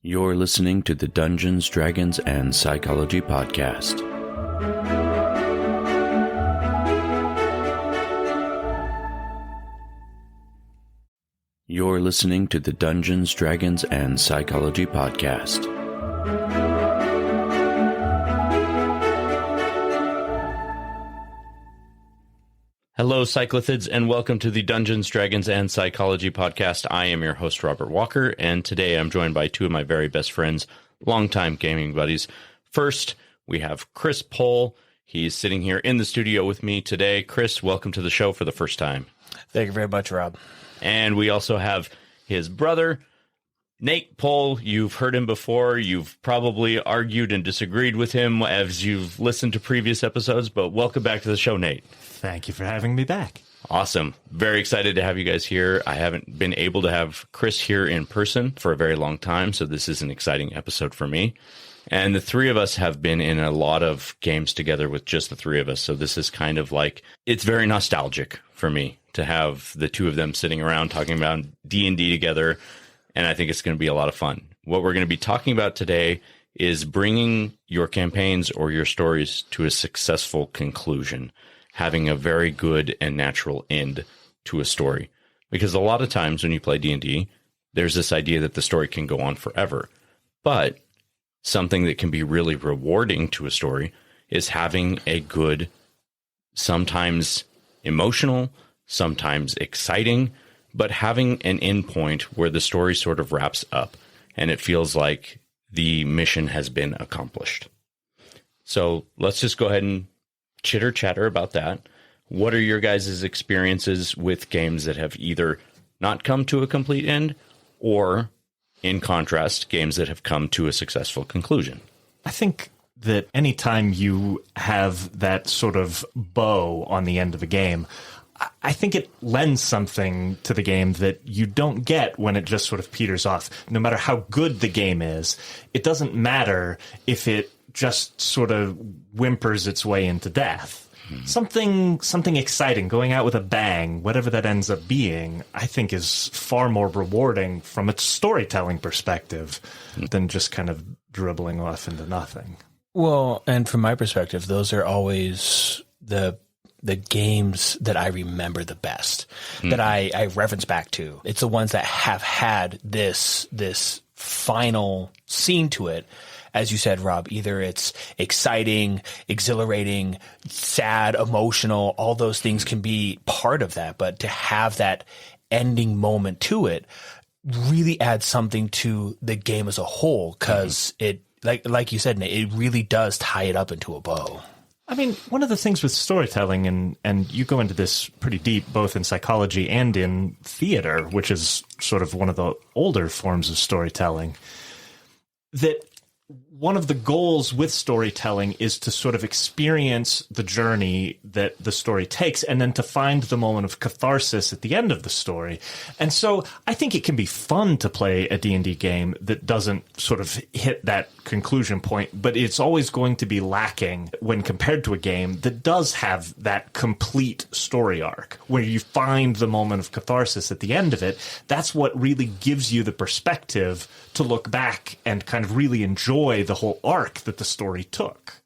You're listening to the Dungeons, Dragons, and Psychology Podcast. You're listening to the Dungeons, Dragons, and Psychology Podcast. Hello, Cyclothids, and welcome to the Dungeons, Dragons, and Psychology Podcast. I am your host, Robert Walker, and today I'm joined by two of my very best friends, longtime gaming buddies. First, we have Chris Pohl. He's sitting here in the studio with me today. Chris, welcome to the show for the first time. Thank you very much, Rob. And we also have his brother, Nate Pohl. You've heard him before. You've probably argued and disagreed with him as you've listened to previous episodes, but welcome back to the show, Nate. Thank you for having me back. Awesome. Very excited to have you guys here. I haven't been able to have Chris here in person for a very long time, so this is an exciting episode for me. And the three of us have been in a lot of games together with just the three of us, so this is kind of like, it's very nostalgic for me to have the two of them sitting around talking about D&D together, and I think it's going to be a lot of fun. What we're going to be talking about today is bringing your campaigns or your stories to a successful conclusion, having a very good and natural end to a story. Because a lot of times when you play D&D, there's this idea that the story can go on forever. But something that can be really rewarding to a story is having a good, sometimes emotional, sometimes exciting, but having an end point where the story sort of wraps up and it feels like the mission has been accomplished. So let's just go ahead and chitter chatter about that. What are your guys' experiences with games that have either not come to a complete end or, in contrast, games that have come to a successful conclusion? I think that anytime you have that sort of bow on the end of a game, I think it lends something to the game that you don't get when it just sort of peters off. No matter how good the game is, it doesn't matter if it just sort of whimpers its way into death. Mm-hmm. Something exciting, going out with a bang, whatever that ends up being, I think is far more rewarding from a storytelling perspective than just kind of dribbling off into nothing. Well, and from my perspective, those are always the games that I remember the best, that I reference back to. It's the ones that have had this final scene to it. As you said, Rob, either it's exciting, exhilarating, sad, emotional, all those things can be part of that. But to have that ending moment to it really adds something to the game as a whole, because it, like you said, Nate, it really does tie it up into a bow. I mean, one of the things with storytelling, and you go into this pretty deep, both in psychology and in theater, which is sort of one of the older forms of storytelling, that one of the goals with storytelling is to sort of experience the journey that the story takes and then to find the moment of catharsis at the end of the story. And so I think it can be fun to play a D&D game that doesn't sort of hit that conclusion point, but it's always going to be lacking when compared to a game that does have that complete story arc where you find the moment of catharsis at the end of it. That's what really gives you the perspective to look back and kind of really enjoy the whole arc that the story took.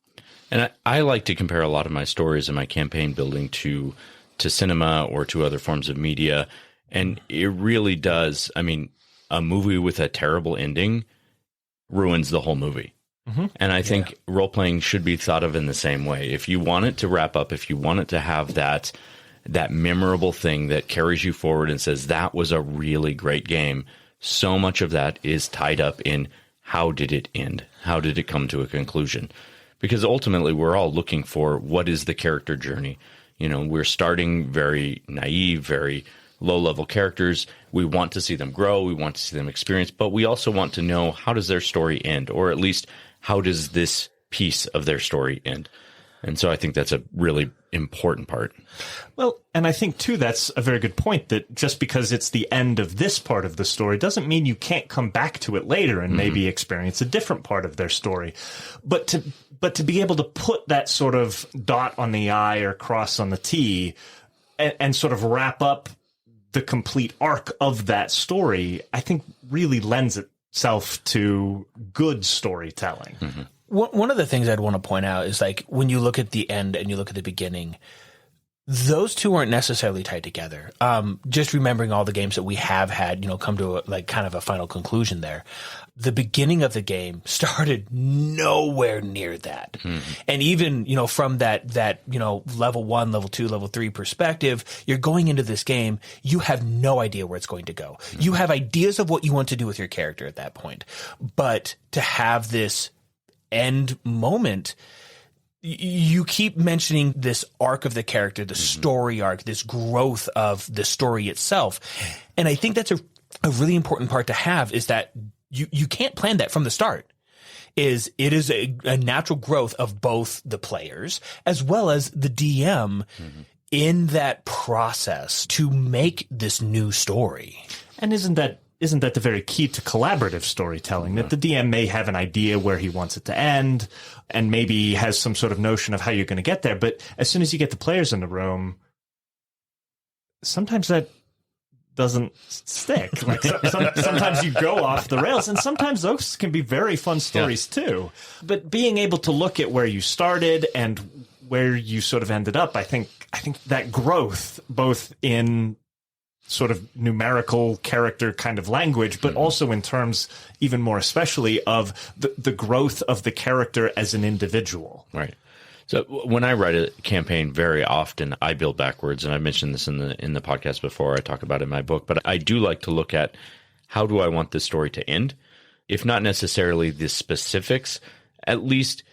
And I like to compare a lot of my stories and my campaign building to cinema or to other forms of media. And it really does. I mean, a movie with a terrible ending ruins the whole movie. Mm-hmm. And I think role-playing should be thought of in the same way. If you want it to wrap up, if you want it to have that memorable thing that carries you forward and says, that was a really great game, so much of that is tied up in how did it end? How did it come to a conclusion? Because ultimately, we're all looking for what is the character journey. You know, we're starting very naive, very low-level characters. We want to see them grow. We want to see them experience. But we also want to know, how does their story end? Or at least, how does this piece of their story end? And so I think that's a really important part. Well, and I think, too, that's a very good point, that just because it's the end of this part of the story doesn't mean you can't come back to it later and maybe experience a different part of their story. But to be able to put that sort of dot on the I or cross on the T and sort of wrap up the complete arc of that story, I think really lends it self to good storytelling. Mm-hmm. One of the things I'd want to point out is like when you look at the end and you look at the beginning, those two aren't necessarily tied together. Just remembering all the games that we have had, come to like kind of a final conclusion there. The beginning of the game started nowhere near that. Mm-hmm. And even, from that, level 1, level 2, level 3 perspective, you're going into this game, you have no idea where it's going to go. Mm-hmm. You have ideas of what you want to do with your character at that point. But to have this end moment, you keep mentioning this arc of the character, the story arc, this growth of the story itself. And I think that's a really important part to have, is that you can't plan that from the start. It is a natural growth of both the players as well as the DM in that process to make this new story. And isn't that the very key to collaborative storytelling? That the DM may have an idea where he wants it to end and maybe has some sort of notion of how you're going to get there. But as soon as you get the players in the room, sometimes that doesn't stick. Like sometimes you go off the rails, and sometimes those can be very fun stories too. But being able to look at where you started and where you sort of ended up, I think that growth, both in sort of numerical character kind of language, but also in terms, even more especially, of the growth of the character as an individual. Right. So when I write a campaign, very often I build backwards, and I mentioned this in the podcast before. I talk about it in my book, but I do like to look at how do I want this story to end, if not necessarily the specifics, at least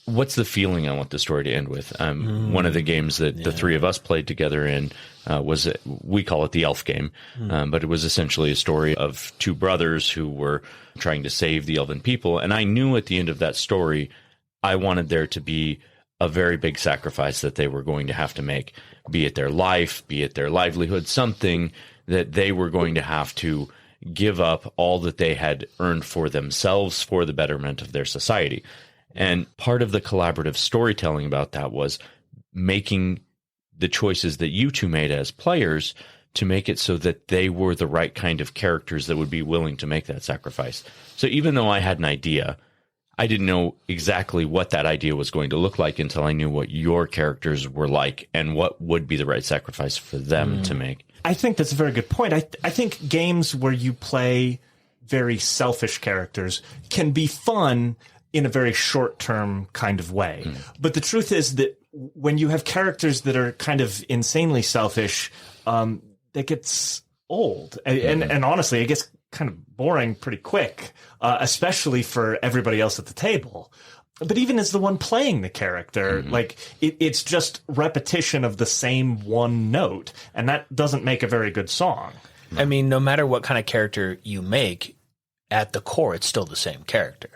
what's the feeling I want the story to end with. One of the games that the three of us played together in was, we call it the Elf game, but it was essentially a story of two brothers who were trying to save the elven people. And I knew at the end of that story, I wanted there to be a very big sacrifice that they were going to have to make, be it their life, be it their livelihood, something that they were going to have to give up all that they had earned for themselves for the betterment of their society. And part of the collaborative storytelling about that was making the choices that you two made as players to make it so that they were the right kind of characters that would be willing to make that sacrifice. So even though I had an idea, I didn't know exactly what that idea was going to look like until I knew what your characters were like and what would be the right sacrifice for them to make. I think that's a very good point. I think games where you play very selfish characters can be fun in a very short-term kind of way. But the truth is that when you have characters that are kind of insanely selfish, that gets old. And honestly, it gets kind of boring pretty quick, especially for everybody else at the table. But even as the one playing the character, like it's just repetition of the same one note, and that doesn't make a very good song. I mean, no matter what kind of character you make, at the core, it's still the same character.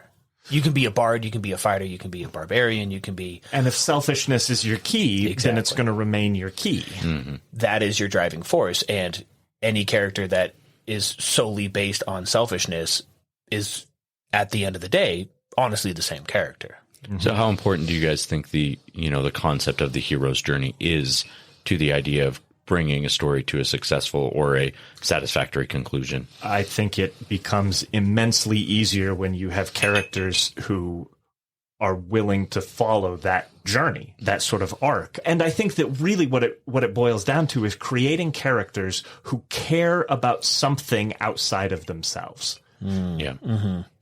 You can be a bard, you can be a fighter, you can be a barbarian, you can be... And if selfishness is your key, then it's going to remain your key. That is your driving force, and any character that is solely based on selfishness is, at the end of the day, honestly the same character. So how important do you guys think the concept of the hero's journey is to the idea of bringing a story to a successful or a satisfactory conclusion? I think it becomes immensely easier when you have characters who are willing to follow that journey, that sort of arc. And I think that really what it boils down to is creating characters who care about something outside of themselves.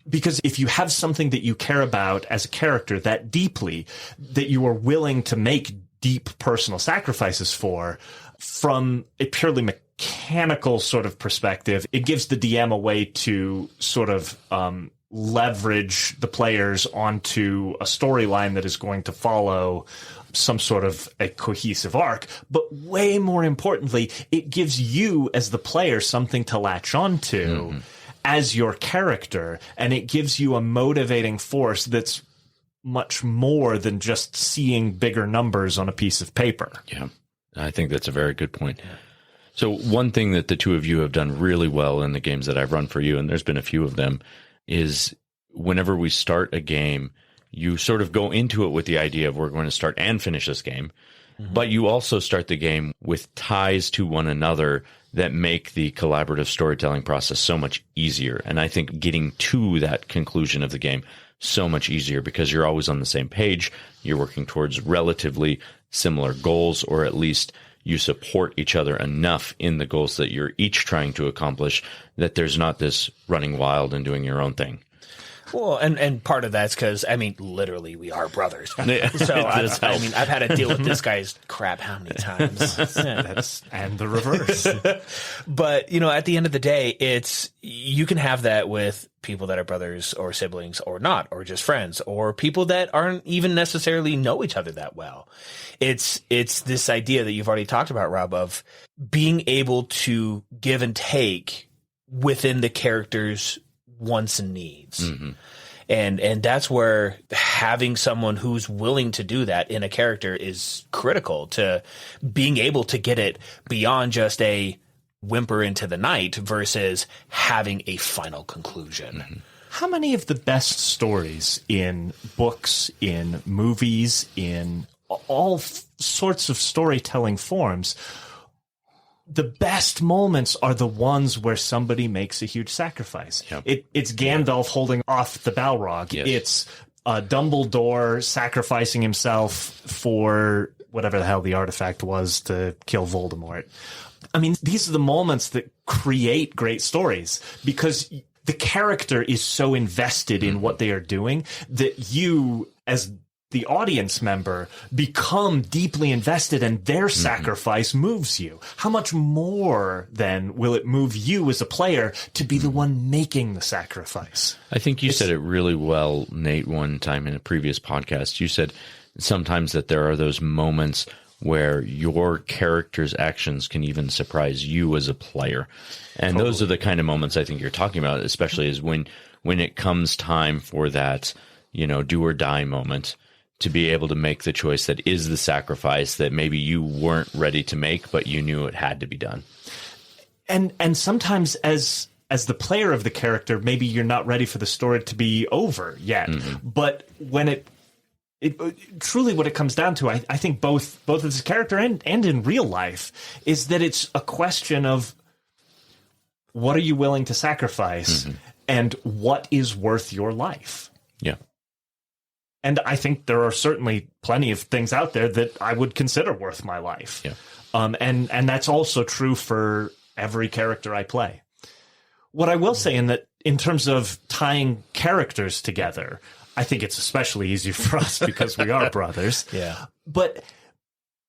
Because if you have something that you care about as a character that deeply, that you are willing to make deep personal sacrifices for, from a purely mechanical sort of perspective, it gives the DM a way to sort of leverage the players onto a storyline that is going to follow some sort of a cohesive arc. But way more importantly, it gives you as the player something to latch onto as your character, and it gives you a motivating force that's much more than just seeing bigger numbers on a piece of paper. Yeah, I think that's a very good point. So one thing that the two of you have done really well in the games that I've run for you, and there's been a few of them, is whenever we start a game, you sort of go into it with the idea of we're going to start and finish this game, but you also start the game with ties to one another that make the collaborative storytelling process so much easier. And I think getting to that conclusion of the game so much easier because you're always on the same page. You're working towards relatively similar goals, or at least you support each other enough in the goals that you're each trying to accomplish that there's not this running wild and doing your own thing. Well, and part of that's because, I mean, literally, we are brothers. So, I've had to deal with this guy's crap how many times? And the reverse. But, at the end of the day, you can have that with people that are brothers or siblings or not, or just friends, or people that aren't even necessarily know each other that well. It's this idea that you've already talked about, Rob, of being able to give and take within the character's wants and needs. Mm-hmm. And that's where having someone who's willing to do that in a character is critical to being able to get it beyond just a whimper into the night versus having a final conclusion. Mm-hmm. How many of the best stories in books, in movies, in all sorts of storytelling forms, the best moments are the ones where somebody makes a huge sacrifice. Yep. It's Gandalf holding off the Balrog. Yes. It's Dumbledore sacrificing himself for whatever the hell the artifact was to kill Voldemort. I mean, these are the moments that create great stories because the character is so invested in what they are doing that you, as the audience member, become deeply invested, and their sacrifice moves you. How much more then will it move you as a player to be the one making the sacrifice? I think you said it really well, Nate, one time in a previous podcast. You said sometimes that there are those moments where your character's actions can even surprise you as a player. And totally. Those are the kind of moments I think you're talking about, especially is when it comes time for that, do or die moment, to be able to make the choice that is the sacrifice that maybe you weren't ready to make, but you knew it had to be done. And sometimes as the player of the character, maybe you're not ready for the story to be over yet. Mm-hmm. But when it truly what it comes down to, I think both as a character and in real life, is that it's a question of what are you willing to sacrifice and what is worth your life? Yeah. And I think there are certainly plenty of things out there that I would consider worth my life. Yeah. And that's also true for every character I play. What I will say in terms of tying characters together, I think it's especially easy for us because we are brothers. Yeah. But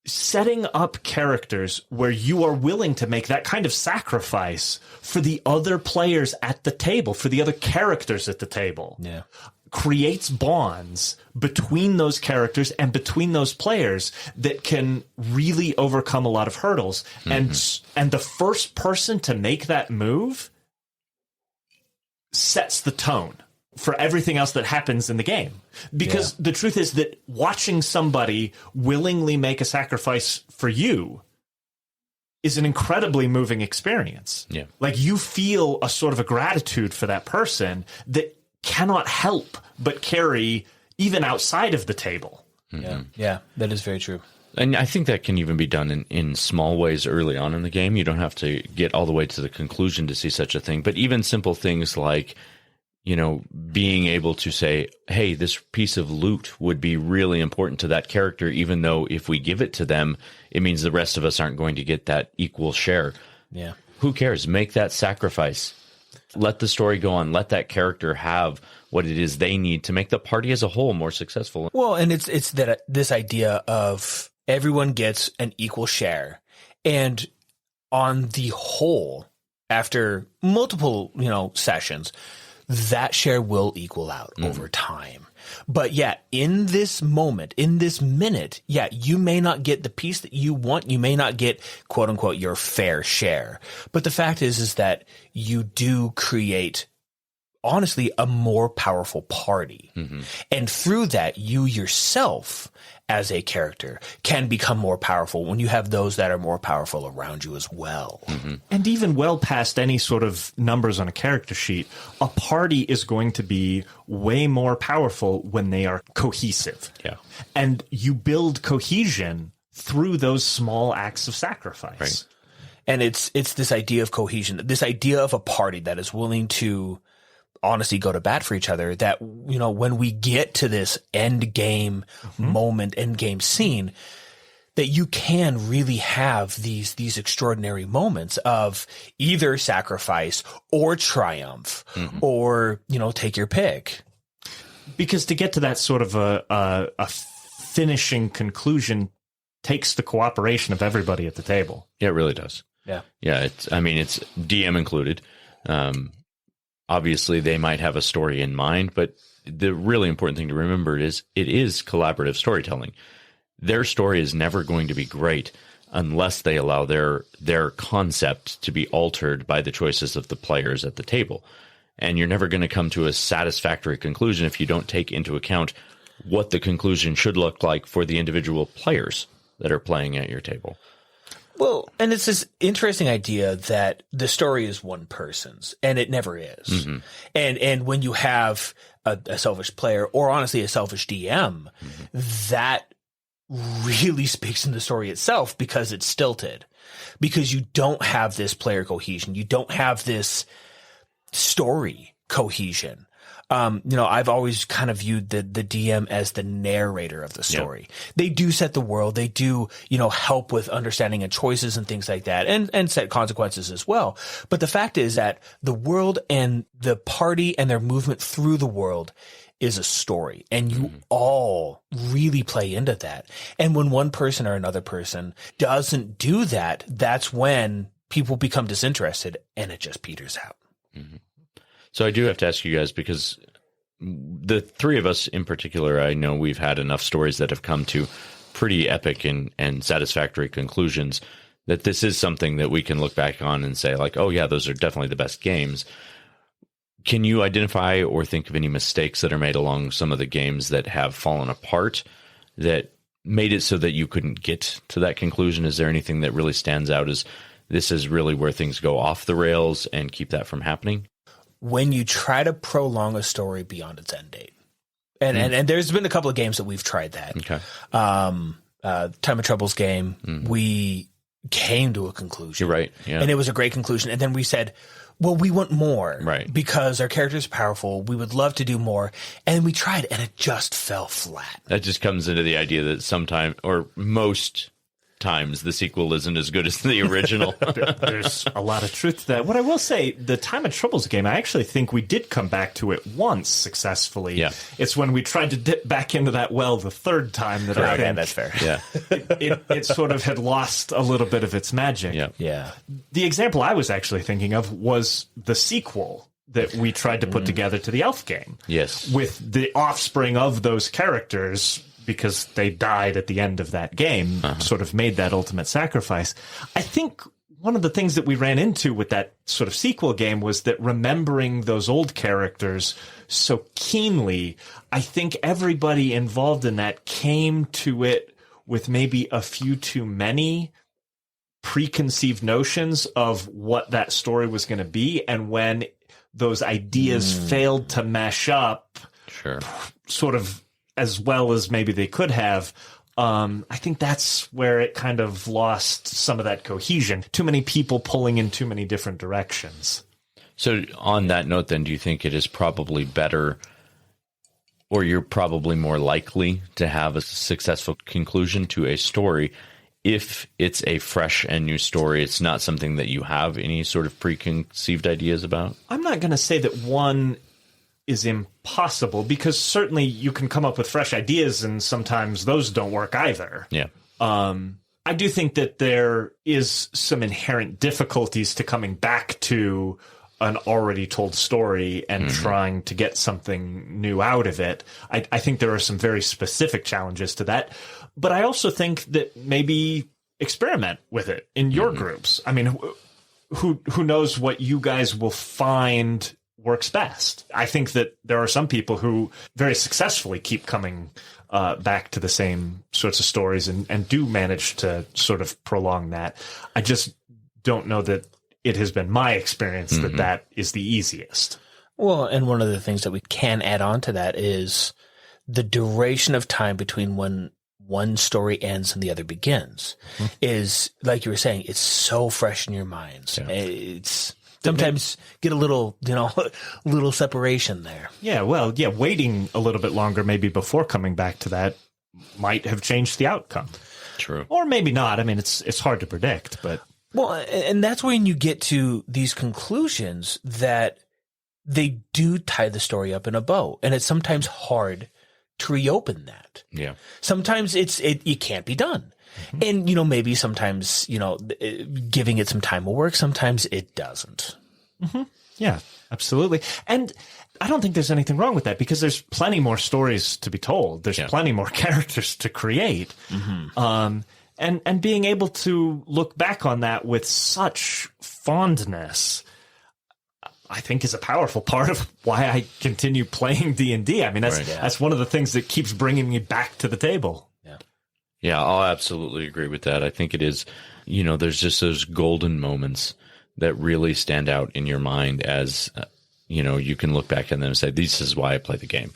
setting up characters where you are willing to make that kind of sacrifice for the other players at the table, for the other characters at the table. Yeah. Creates bonds between those characters and between those players that can really overcome a lot of hurdles. Mm-hmm. And the first person to make that move sets the tone for everything else that happens in the game. Because the truth is that watching somebody willingly make a sacrifice for you is an incredibly moving experience. Yeah. Like you feel a sort of a gratitude for that person that cannot help but carry even outside of the table. Mm-hmm. Yeah, that is very true. And I think that can even be done in small ways early on in the game. You don't have to get all the way to the conclusion to see such a thing. But even simple things like, being able to say, hey, this piece of loot would be really important to that character, even though if we give it to them, it means the rest of us aren't going to get that equal share. Yeah. Who cares? Make that sacrifice. Let the story go on. Let that character have what it is they need to make the party as a whole more successful. Well, and it's that this idea of everyone gets an equal share. And on the whole, after multiple, sessions, that share will equal out over time. But yeah, in this moment, in this minute, yeah, you may not get the piece that you want. You may not get, quote unquote, your fair share. But the fact is that you do create, honestly, a more powerful party. Mm-hmm. And through that, you yourself as a character can become more powerful when you have those that are more powerful around you as well. Mm-hmm. And even well past any sort of numbers on a character sheet, a party is going to be way more powerful when they are cohesive. Yeah. And you build cohesion through those small acts of sacrifice. Right. And it's this idea of cohesion, this idea of a party that is willing to honestly go to bat for each other, that, you know, when we get to this end game moment, end game scene, that you can really have these extraordinary moments of either sacrifice or triumph, or, you know, take your pick. Because to get to that sort of a finishing conclusion takes the cooperation of everybody at the table. Yeah, it really does. Yeah. Yeah. It's DM included. Obviously they might have a story in mind, but the really important thing to remember is it is collaborative storytelling. Their story is never going to be great unless they allow their concept to be altered by the choices of the players at the table. And you're never going to come to a satisfactory conclusion if you don't take into account what the conclusion should look like for the individual players that are playing at your table. Well, and it's this interesting idea that the story is one person's, and it never is. And when you have a selfish player, or honestly a selfish DM, that really speaks in the story itself, because it's stilted, because you don't have this player cohesion. You don't have this story cohesion. You know, I've always kind of viewed the DM as the narrator of the story. Yep. They do set the world. They do, you know, help with understanding and choices and things like that, and set consequences as well. But the fact is that the world and the party and their movement through the world is a story, and you all really play into that. And when one person or another person doesn't do that, that's when people become disinterested, and it just peters out. So I do have to ask you guys, because the three of us in particular, I know we've had enough stories that have come to pretty epic and satisfactory conclusions that this is something that we can look back on and say, like, oh yeah, those are definitely the best games. Can you identify or think of any mistakes that are made along some of the games that have fallen apart that made it so that you couldn't get to that conclusion? Is there anything that really stands out as this is really where things go off the rails and keep that from happening? When you try to prolong a story beyond its end date. And there's been a couple of games that we've tried that. Okay. Time of Trouble's game, we came to a conclusion. You're right. Yeah. And it was a great conclusion. And then we said, well, we want more. Right. Because our characters are powerful. We would love to do more. And we tried, and it just fell flat. That just comes into the idea that sometimes, or most times, the sequel isn't as good as the original. There's a lot of truth to that. What I will say, the Time of Troubles game, I actually think we did come back to it once successfully. Yeah. It's when we tried to dip back into that well the third time that I think that's fair. Yeah. it sort of had lost a little bit of its magic. Yeah. Yeah. The example I was actually thinking of was the sequel that we tried to put together to the Elf game. Yes. With the offspring of those characters, because they died at the end of that game, sort of made that ultimate sacrifice. I think one of the things that we ran into with that sort of sequel game was that remembering those old characters so keenly, I think everybody involved in that came to it with maybe a few too many preconceived notions of what that story was going to be. And when those ideas failed to mesh up, sort of as well as maybe they could have, I think that's where it kind of lost some of that cohesion. Too many people pulling in too many different directions. So on that note, then, do you think it is probably better, or you're probably more likely to have a successful conclusion to a story if it's a fresh and new story? It's not something that you have any sort of preconceived ideas about? I'm not going to say that one is impossible, because certainly you can come up with fresh ideas and sometimes those don't work either. Yeah. I do think that there is some inherent difficulties to coming back to an already told story and trying to get something new out of it. I think there are some very specific challenges to that, but I also think that maybe experiment with it in your groups. I mean, who knows what you guys will find works best. I think that there are some people who very successfully keep coming back to the same sorts of stories and do manage to sort of prolong that. I just don't know that it has been my experience that is the easiest. Well, and one of the things that we can add on to that is the duration of time between when one story ends and the other begins is, like you were saying, it's so fresh in your minds. Yeah. It's sometimes get a little, little separation there. Yeah. Well, yeah. Waiting a little bit longer, maybe before coming back to that, might have changed the outcome. True. Or maybe not. I mean, it's hard to predict, but. Well, and that's when you get to these conclusions that they do tie the story up in a bow, and it's sometimes hard to reopen that. Yeah. Sometimes it can't be done. And, maybe sometimes, giving it some time will work. Sometimes it doesn't. Yeah, absolutely. And I don't think there's anything wrong with that because there's plenty more stories to be told. There's plenty more characters to create. And being able to look back on that with such fondness, I think, is a powerful part of why I continue playing D&D. I mean, that's one of the things that keeps bringing me back to the table. Yeah, I'll absolutely agree with that. I think it is, there's just those golden moments that really stand out in your mind as, you can look back at them and say, this is why I play the game.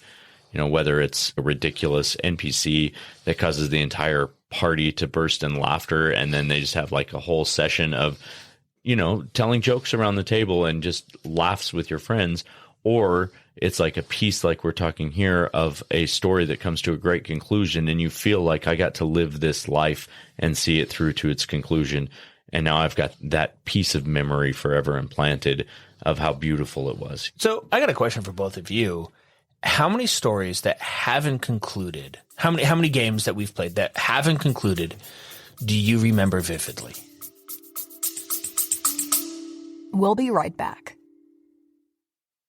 Whether it's a ridiculous NPC that causes the entire party to burst in laughter, and then they just have like a whole session of, telling jokes around the table and just laughs with your friends, or it's like a piece like we're talking here of a story that comes to a great conclusion and you feel like I got to live this life and see it through to its conclusion. And now I've got that piece of memory forever implanted of how beautiful it was. So I got a question for both of you. How many stories that haven't concluded, how many games that we've played that haven't concluded do you remember vividly? We'll be right back.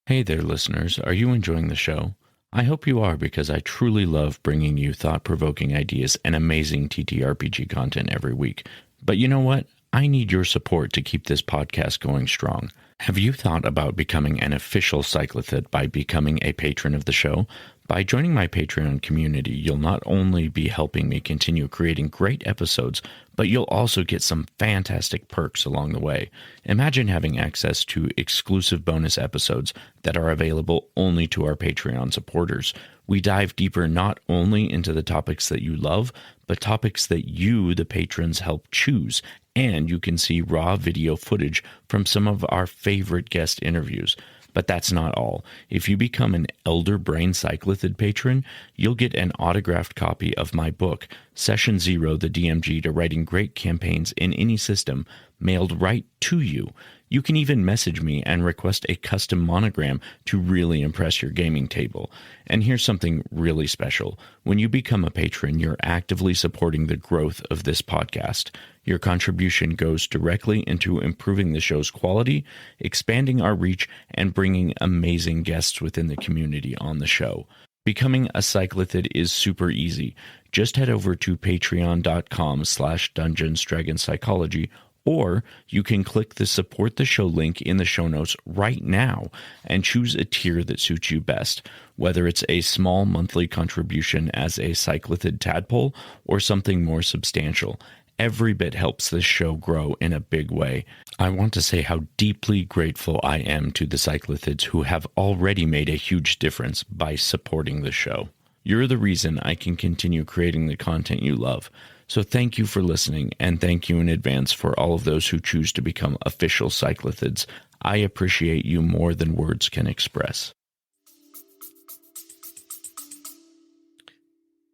Hey there, listeners. Are you enjoying the show? I hope you are, because I truly love bringing you thought-provoking ideas and amazing TTRPG content every week. But you know what? I need your support to keep this podcast going strong. Have you thought about becoming an official cyclithid by becoming a patron of the show? By joining my Patreon community, you'll not only be helping me continue creating great episodes, but you'll also get some fantastic perks along the way. Imagine having access to exclusive bonus episodes that are available only to our Patreon supporters. We dive deeper not only into the topics that you love, but topics that you, the patrons, help choose. And you can see raw video footage from some of our favorite guest interviews. But that's not all. If you become an Elder Brain Cyclithid patron, you'll get an autographed copy of my book, Session Zero, the DMG to Writing Great Campaigns in Any System, mailed right to you. You can even message me and request a custom monogram to really impress your gaming table. And here's something really special. When you become a patron, you're actively supporting the growth of this podcast. Your contribution goes directly into improving the show's quality, expanding our reach, and bringing amazing guests within the community on the show. Becoming a cyclithid is super easy. Just head over to patreon.com/dungeonsdragonpsychology, or you can click the support the show link in the show notes right now and choose a tier that suits you best, whether it's a small monthly contribution as a cyclithid tadpole or something more substantial. Every bit helps this show grow in a big way. I want to say how deeply grateful I am to the cyclithids who have already made a huge difference by supporting the show. You're the reason I can continue creating the content you love. So thank you for listening, and thank you in advance for all of those who choose to become official cyclithids. I appreciate you more than words can express.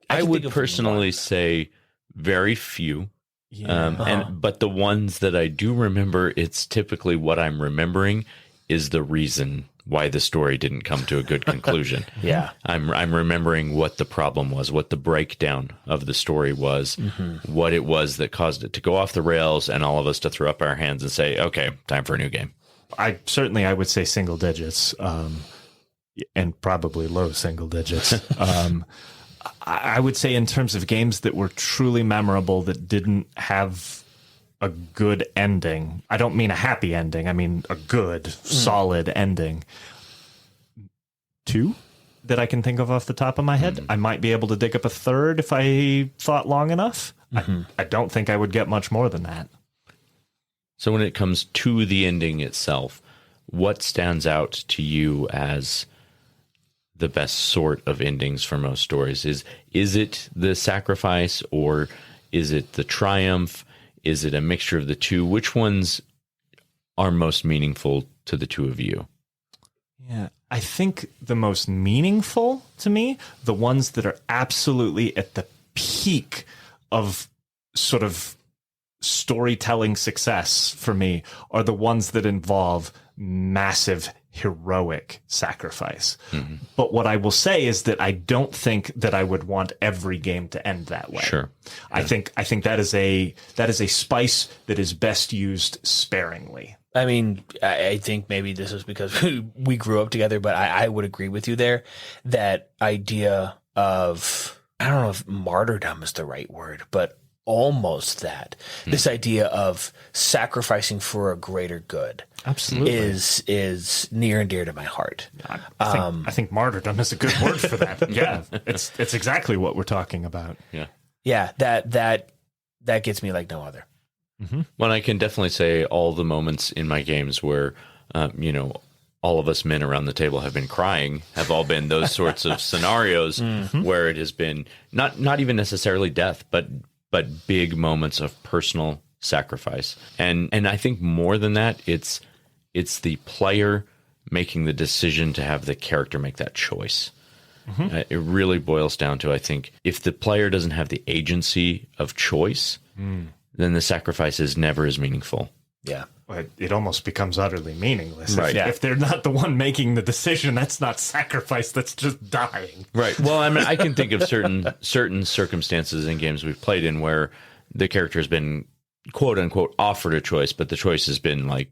I would personally say very few. But the ones that I do remember, it's typically what I'm remembering is the reason why the story didn't come to a good conclusion. I'm remembering what the problem was, what the breakdown of the story was, what it was that caused it to go off the rails, and all of us to throw up our hands and say, okay, time for a new game. I would say single digits, and probably low single digits. I would say in terms of games that were truly memorable that didn't have a good ending. I don't mean a happy ending. I mean a good, solid ending. 2 that I can think of off the top of my head. I might be able to dig up a third if I thought long enough. I don't think I would get much more than that. So when it comes to the ending itself, what stands out to you as the best sort of endings for most stories? Is it the sacrifice, or is it the triumph? Is it a mixture of the two? Which ones are most meaningful to the two of you? Yeah, I think the most meaningful to me, the ones that are absolutely at the peak of sort of storytelling success for me, are the ones that involve massive heroic sacrifice. Mm-hmm. But what I will say is that I don't think that I would want every game to end that way. Sure. I think that is a spice that is best used sparingly. I mean, I think maybe this is because we grew up together, but I would agree with you there. That idea of, I don't know if martyrdom is the right word, but almost that. This idea of sacrificing for a greater good. Absolutely. Is near and dear to my heart. I think martyrdom is a good word for that. Yeah, it's exactly what we're talking about. Yeah, that gets me like no other. Mm-hmm. Well, I can definitely say all the moments in my games where, all of us men around the table have been crying have all been those sorts of scenarios where it has been not even necessarily death, but big moments of personal sacrifice. And I think more than that, it's the player making the decision to have the character make that choice. Mm-hmm. It really boils down to, I think, if the player doesn't have the agency of choice, then the sacrifice is never as meaningful. Yeah. It almost becomes utterly meaningless. Right. If they're not the one making the decision, that's not sacrifice, that's just dying. Right. Well, I mean, I can think of certain circumstances in games we've played in where the character has been, quote unquote, offered a choice, but the choice has been like,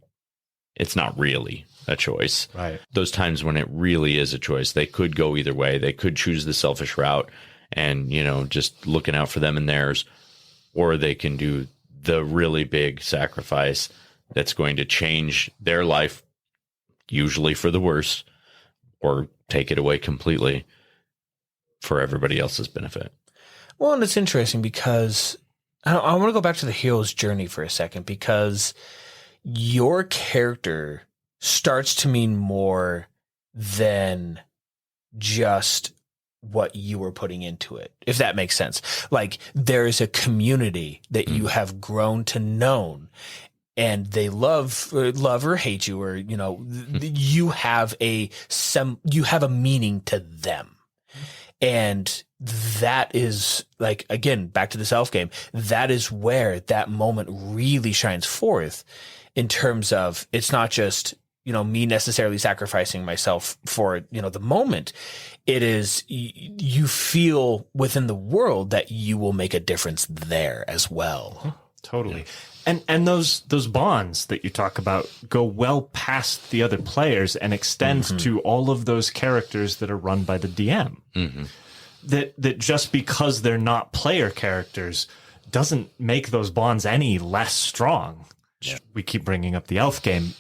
it's not really a choice. Right. Those times when it really is a choice, they could go either way. They could choose the selfish route and, just looking out for them and theirs, or they can do the really big sacrifice that's going to change their life, usually for the worse, or take it away completely for everybody else's benefit. Well, and it's interesting because I want to go back to the hero's journey for a second, because your character starts to mean more than just what you were putting into it, if that makes sense. Like, there is a community that you have grown to know, and they love or hate you, or you have a meaning to them. And that is, like, again, back to the self game, that is where that moment really shines forth, in terms of, it's not just me necessarily sacrificing myself for the moment. It is, you feel within the world that you will make a difference there as well. Totally. And those bonds that you talk about go well past the other players and extend to all of those characters that are run by the DM. Mm-hmm. That just because they're not player characters doesn't make those bonds any less strong. Yeah. We keep bringing up the elf game.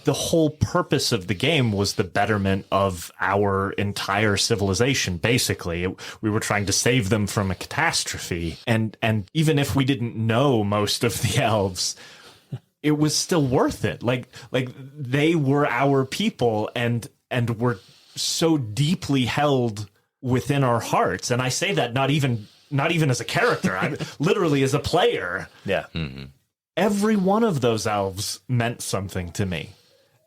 The whole purpose of the game was the betterment of our entire civilization, basically. We were trying to save them from a catastrophe. And even if we didn't know most of the elves, it was still worth it. Like they were our people and were so deeply held within our hearts. And I say that not even as a character, I'm literally as a player. Yeah. Mm-hmm. Every one of those elves meant something to me.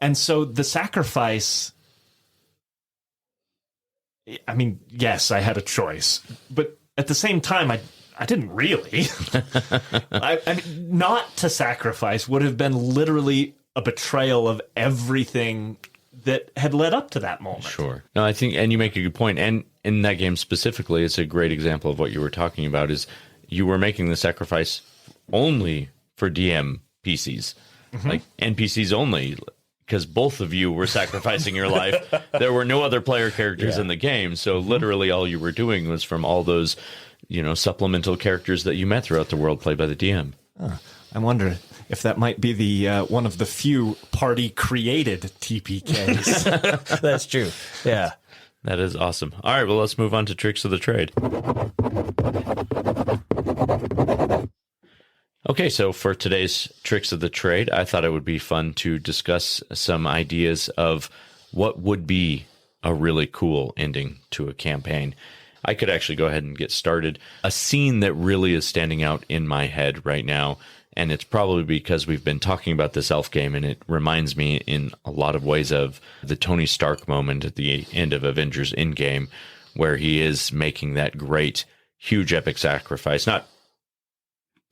And so the sacrifice, I mean, yes, I had a choice, but at the same time, I didn't really. I mean, not to sacrifice would have been literally a betrayal of everything that had led up to that moment. Sure. No, I think, and you make a good point. And in that game specifically, it's a great example of what you were talking about, is you were making the sacrifice only for DM PCs, like NPCs only, because both of you were sacrificing your life. There were no other player characters in the game. So literally all you were doing was from all those, supplemental characters that you met throughout the world played by the DM. I wonder if that might be the one of the few party-created TPKs. That's true. Yeah. That is awesome. All right, well, let's move on to Tricks of the Trade. Okay, so for today's Tricks of the Trade, I thought it would be fun to discuss some ideas of what would be a really cool ending to a campaign. I could actually go ahead and get started. A scene that really is standing out in my head right now, and it's probably because we've been talking about this elf game, and it reminds me in a lot of ways of the Tony Stark moment at the end of Avengers Endgame, where he is making that great, huge, epic sacrifice.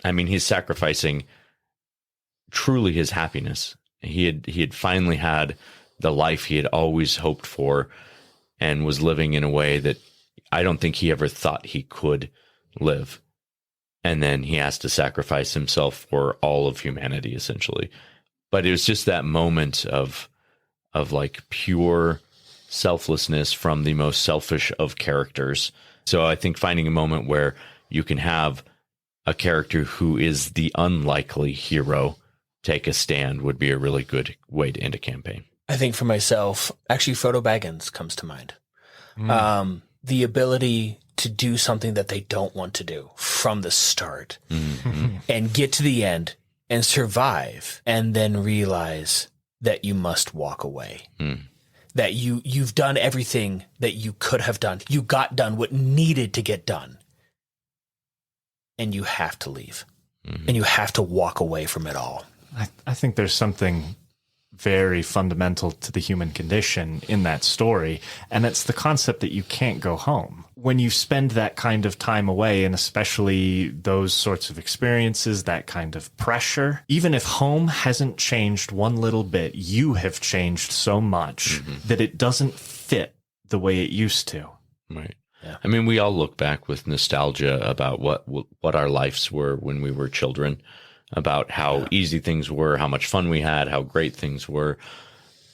He's sacrificing truly his happiness. He had finally had the life he had always hoped for and was living in a way that I don't think he ever thought he could live. And then he has to sacrifice himself for all of humanity, essentially. But it was just that moment of like pure selflessness from the most selfish of characters. So I think finding a moment where you can have a character who is the unlikely hero take a stand would be a really good way to end a campaign. I think for myself, actually, Frodo Baggins comes to mind. The ability to do something that they don't want to do from the start and get to the end and survive and then realize that you must walk away. That you've done everything that you could have done. You got done what needed to get done. And you have to leave. And you have to walk away from it all. I think there's something very fundamental to the human condition in that story, and it's the concept that you can't go home. When you spend that kind of time away, and especially those sorts of experiences, that kind of pressure, even if home hasn't changed one little bit, you have changed so much that it doesn't fit the way it used to. Right. Yeah. I mean, we all look back with nostalgia about what our lives were when we were children, about how easy things were, how much fun we had, how great things were.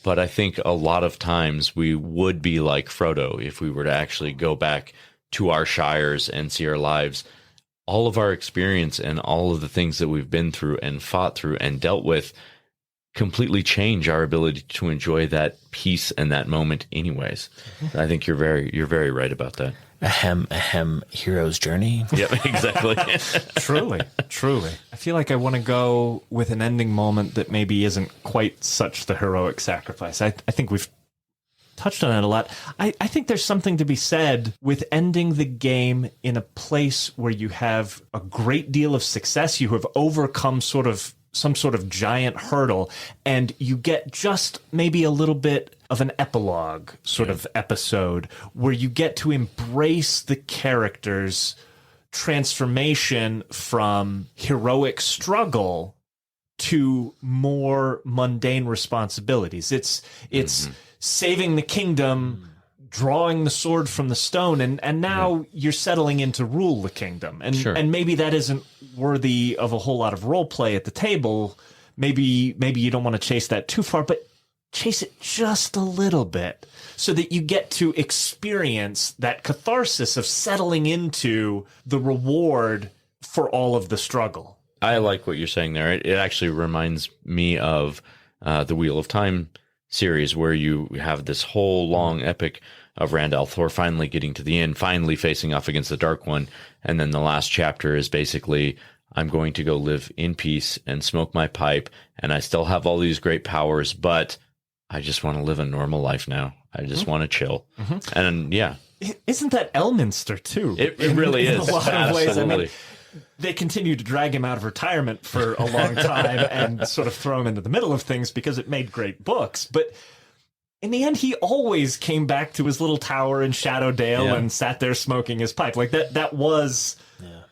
But I think a lot of times we would be like Frodo if we were to actually go back to our shires and see our lives. All of our experience and all of the things that we've been through and fought through and dealt with completely change our ability to enjoy that peace and that moment anyways. I think you're very right about that. Ahem, hero's journey. Yep, exactly. Truly. I feel like I want to go with an ending moment that maybe isn't quite such the heroic sacrifice. I think we've touched on it a lot. I think there's something to be said with ending the game in a place where you have a great deal of success. You have overcome some sort of giant hurdle, and you get just maybe a little bit of an epilogue sort of episode where you get to embrace the character's transformation from heroic struggle to more mundane responsibilities. It's saving the kingdom, drawing the sword from the stone, and now you're settling in to rule the kingdom. And maybe that isn't worthy of a whole lot of role play at the table. Maybe you don't want to chase that too far, but chase it just a little bit so that you get to experience that catharsis of settling into the reward for all of the struggle. I like what you're saying there. It actually reminds me of the Wheel of Time series, where you have this whole long epic of Rand al'Thor finally getting to the end, finally facing off against the Dark One. And then the last chapter is basically, I'm going to go live in peace and smoke my pipe, and I still have all these great powers, but I just want to live a normal life now. I just want to chill. And isn't that Elminster too? It really is. In a lot of ways. Absolutely. I mean, they continue to drag him out of retirement for a long time and sort of throw him into the middle of things because it made great books. But in the end, he always came back to his little tower in Shadowdale and sat there smoking his pipe. Like that was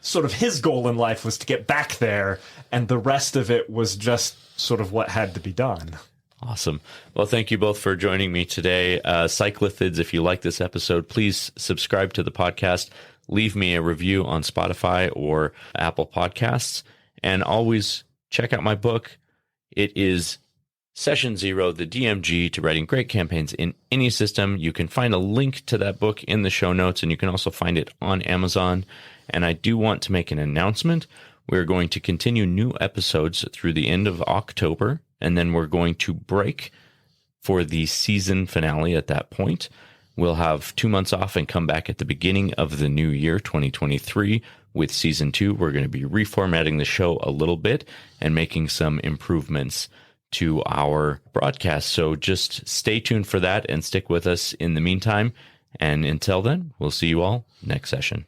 sort of his goal in life, was to get back there. And the rest of it was just sort of what had to be done. Awesome. Well, thank you both for joining me today. Cyclithids, if you like this episode, please subscribe to the podcast. Leave me a review on Spotify or Apple Podcasts. And always check out my book. It is Session Zero, the DMG to writing great campaigns in any system. You can find a link to that book in the show notes, and you can also find it on Amazon. And I do want to make an announcement. We're going to continue new episodes through the end of October, and then we're going to break for the season finale at that point. We'll have 2 months off and come back at the beginning of the new year, 2023, with season 2. We're going to be reformatting the show a little bit and making some improvements to our broadcast. So just stay tuned for that and stick with us in the meantime. And until then, we'll see you all next session.